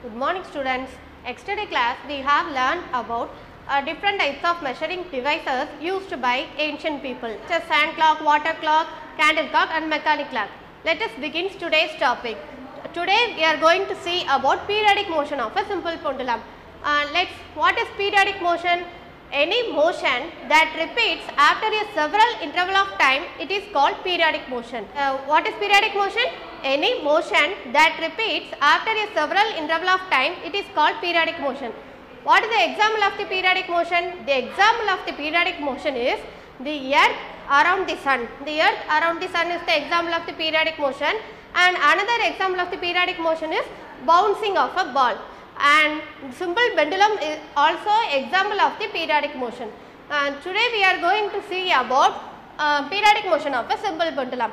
Good morning students. Yesterday class we have learned about different types of measuring devices used by ancient people such as sand clock, water clock, candle clock and mechanic clock. Let us begin today's topic. Today we are going to see about periodic motion of a simple pendulum. What is periodic motion? Any motion that repeats after a several interval of time, it is called periodic motion. What is periodic motion? Any motion that repeats after a several interval of time, it is called periodic motion. What is the example of the periodic motion? The example of the periodic motion is the earth around the sun. The earth around the sun is the example of the periodic motion, and another example of the periodic motion is bouncing of a ball. And simple pendulum is also example of the periodic motion. Today we are going to see about periodic motion of a simple pendulum.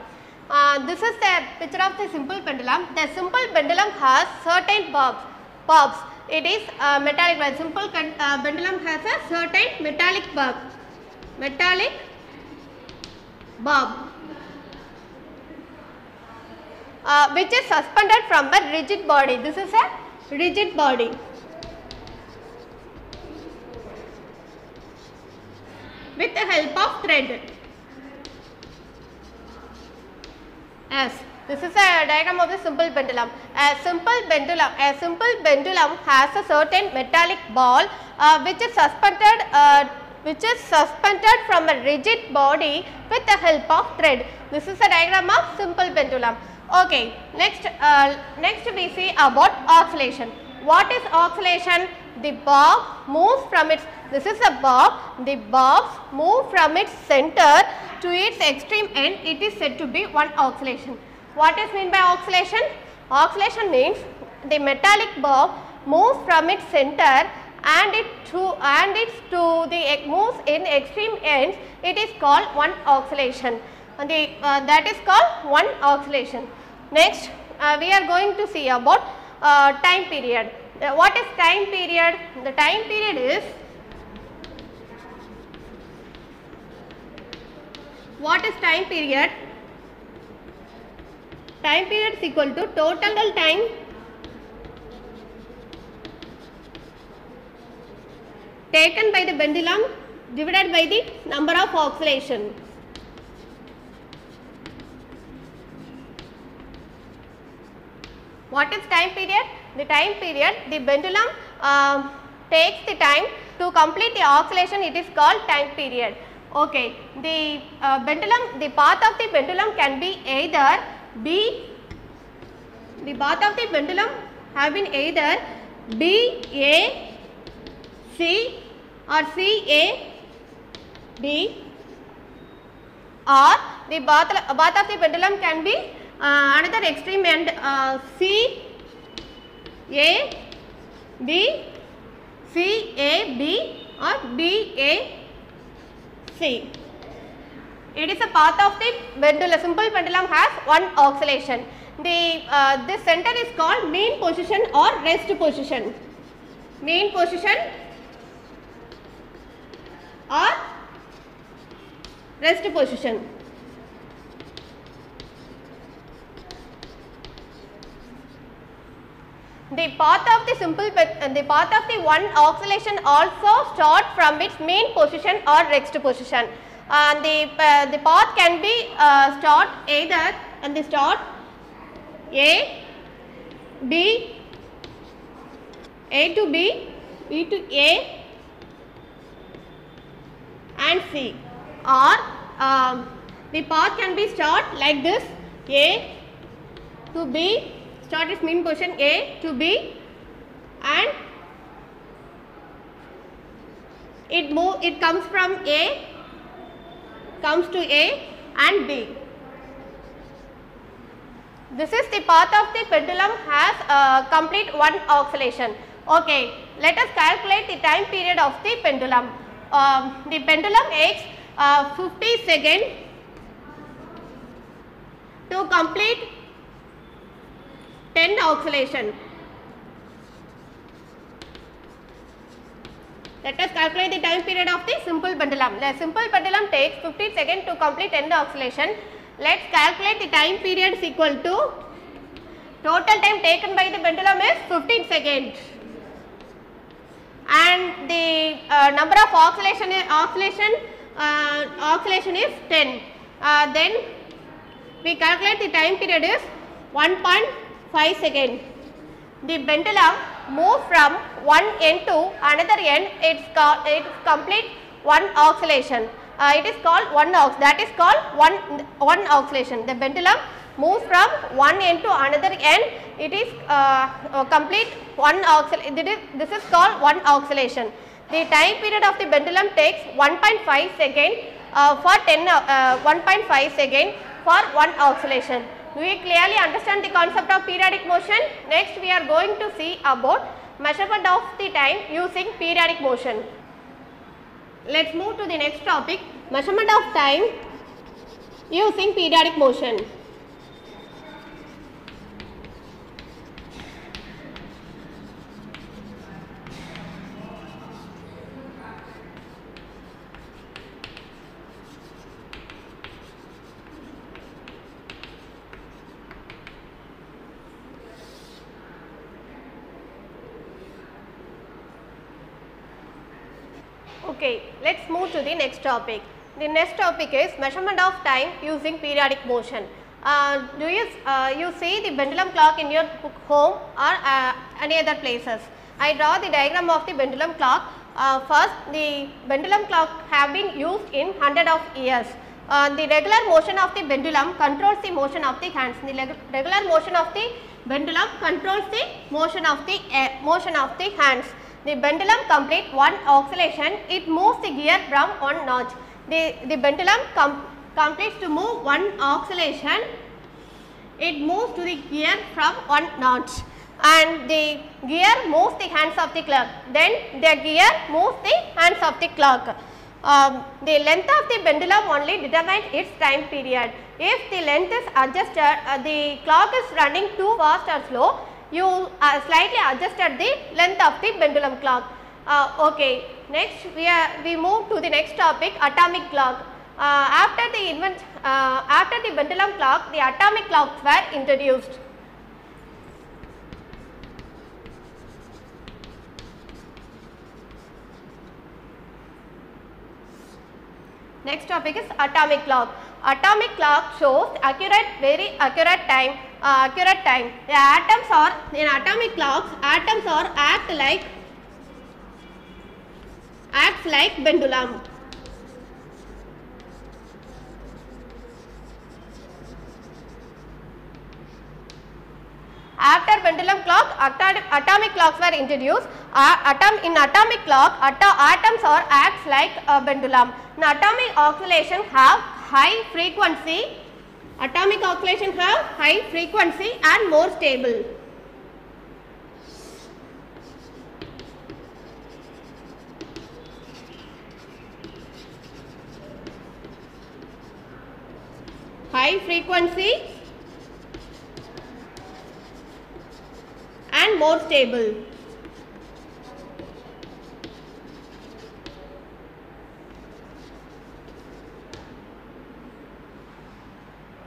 This is the picture of the simple pendulum. The simple pendulum has certain bobs. It is metallic. The simple pendulum has a certain metallic bob, which is suspended from a rigid body. This is a rigid body. With the help of thread. Yes, this is a diagram of the simple pendulum. A simple pendulum has a certain metallic ball which is suspended from a rigid body with the help of thread. This is a diagram of simple pendulum. Okay, next we see about oscillation. What is oscillation? The bob moves from its, this is a bob, the bobs move from its center to its extreme end. It is said to be one oscillation. What is meant by oscillation? Oscillation means the metallic bob moves from its center and it moves in extreme ends. It is called one oscillation. And that is called one oscillation. Next, we are going to see about time period. What is time period? The time period is, what is time period? Time period is equal to total time taken by the pendulum divided by the number of oscillations. What is time period? The time period, the pendulum takes the time to complete the oscillation, it is called time period. Okay, the path of the pendulum can be either the path of the pendulum have been either B A C or C A B, or the path of the pendulum can be another extreme end C A B, C A B or B A C. It is a path of the pendulum. Simple pendulum has one oscillation. This center is called mean position or rest position. Mean position or rest position. The path of the one oscillation also start from its mean position or rest position. The path can be start either and the start A, B, A to B, B to A and C, or the path can be start like this, A to B, start its mean position A to B, and it comes from A, comes to A and B. This is the path of the pendulum has complete one oscillation. Okay, let us calculate the time period of the pendulum. The pendulum takes 50 seconds to complete 10 oscillation. Let us calculate the time period of the simple pendulum. The simple pendulum takes 50 seconds to complete 10 oscillation. Let's calculate the time period is equal to Total time taken by the pendulum is 15 seconds. And the number of oscillation is 10. Then we calculate the time period is 1.5 seconds. The pendulum moves from one end to another end. It's complete one oscillation. It is called one ox. That is called one oscillation. The pendulum moves from one end to another end. It is complete one oscillation. This is called one oscillation. The time period of the pendulum takes 1.5 second for 1.5 second for one oscillation. Do we clearly understand the concept of periodic motion? Next we are going to see about measurement of the time using periodic motion. Let's move to the next topic, measurement of time using periodic motion. Okay, let's move to the next topic. The next topic is measurement of time using periodic motion. You see the pendulum clock in your home or any other places? I draw the diagram of the pendulum clock. First, the pendulum clock have been used in hundred of years. The regular motion of the pendulum controls the motion of the hands. The regular motion of the pendulum controls the motion of the hands. The pendulum completes one oscillation. It moves the gear from one notch. The pendulum completes to move one oscillation. It moves to the gear from one notch, and the gear moves the hands of the clock. Then the gear moves the hands of the clock. The length of the pendulum only determines its time period. If the length is adjusted, the clock is running too fast or slow, you slightly adjusted the length of the pendulum clock. Okay, next we move to the next topic, atomic clock. After the pendulum clock, the atomic clocks were introduced. Next topic is atomic clock. Atomic clock shows very accurate time. The atoms are in atomic clocks. Atoms are acts like pendulum. After pendulum clock, atomic clocks were introduced. In atomic clock, atoms are acts like a pendulum. Now, atomic oscillation have high frequency. Atomic oscillation have high frequency and more stable. High frequency and more stable.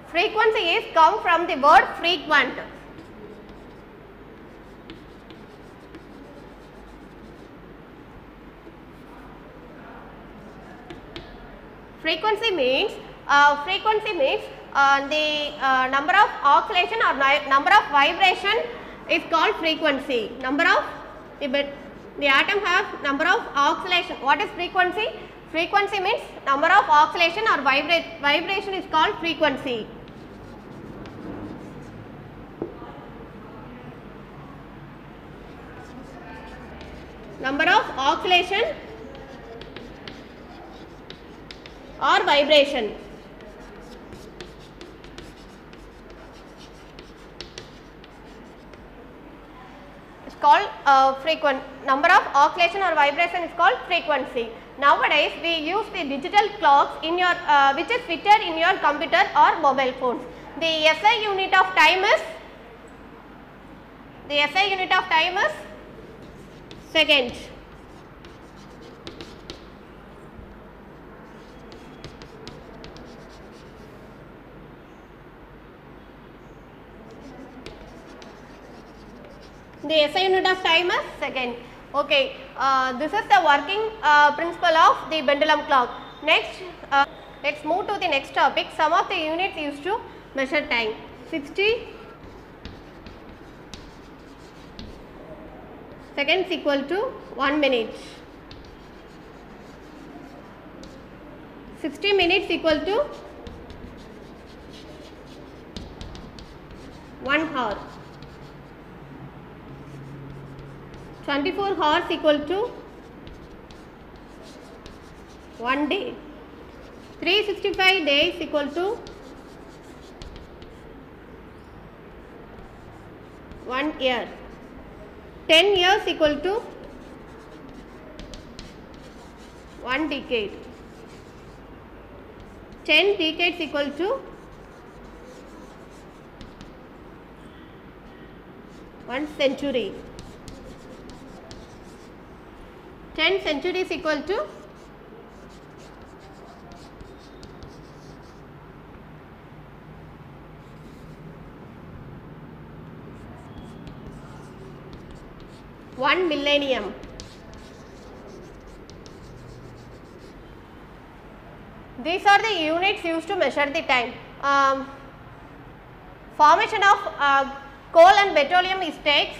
Frequency is come from the word frequent. Frequency means the number of oscillation or number of vibration is called frequency. The atom have number of oscillation. What is frequency? Frequency means number of oscillation or vibration is called frequency. Number of oscillation or vibration. It's called number of oscillation or vibration is called frequency. Nowadays we use the digital clocks in your which is fitted in your computer or mobile phones. The SI unit of time is seconds. The SI unit of time is second. Okay, this is the working principle of the pendulum clock. Next, let's move to the next topic. Some of the units used to measure time. 60 seconds equal to 1 minute. 60 minutes equal to 1 hour. 24 hours equal to 1 day. 365 days equal to 1 year. 10 years equal to 1 decade. 10 decades equal to 1 century. 10 centuries equal to 1 millennium. These are the units used to measure the time. Formation of coal and petroleum takes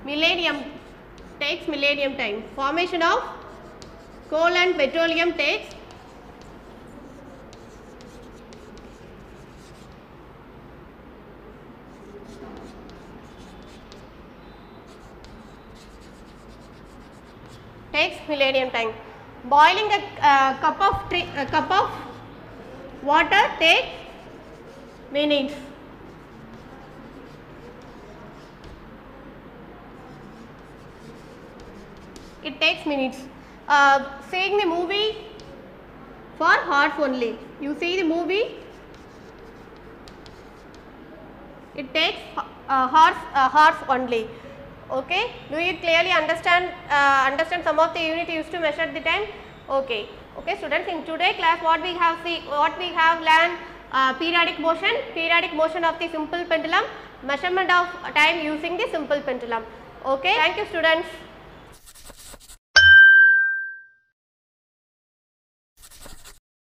millennium time. Formation of coal and petroleum takes millennium time. Boiling a cup of water takes minutes. It takes minutes. Seeing the movie for hours only. You see the movie, it takes hours only. Okay, do you clearly understand some of the unit used to measure the time? Okay, students, in today's class what we have learned, periodic motion of the simple pendulum, measurement of time using the simple pendulum. Okay, thank you students.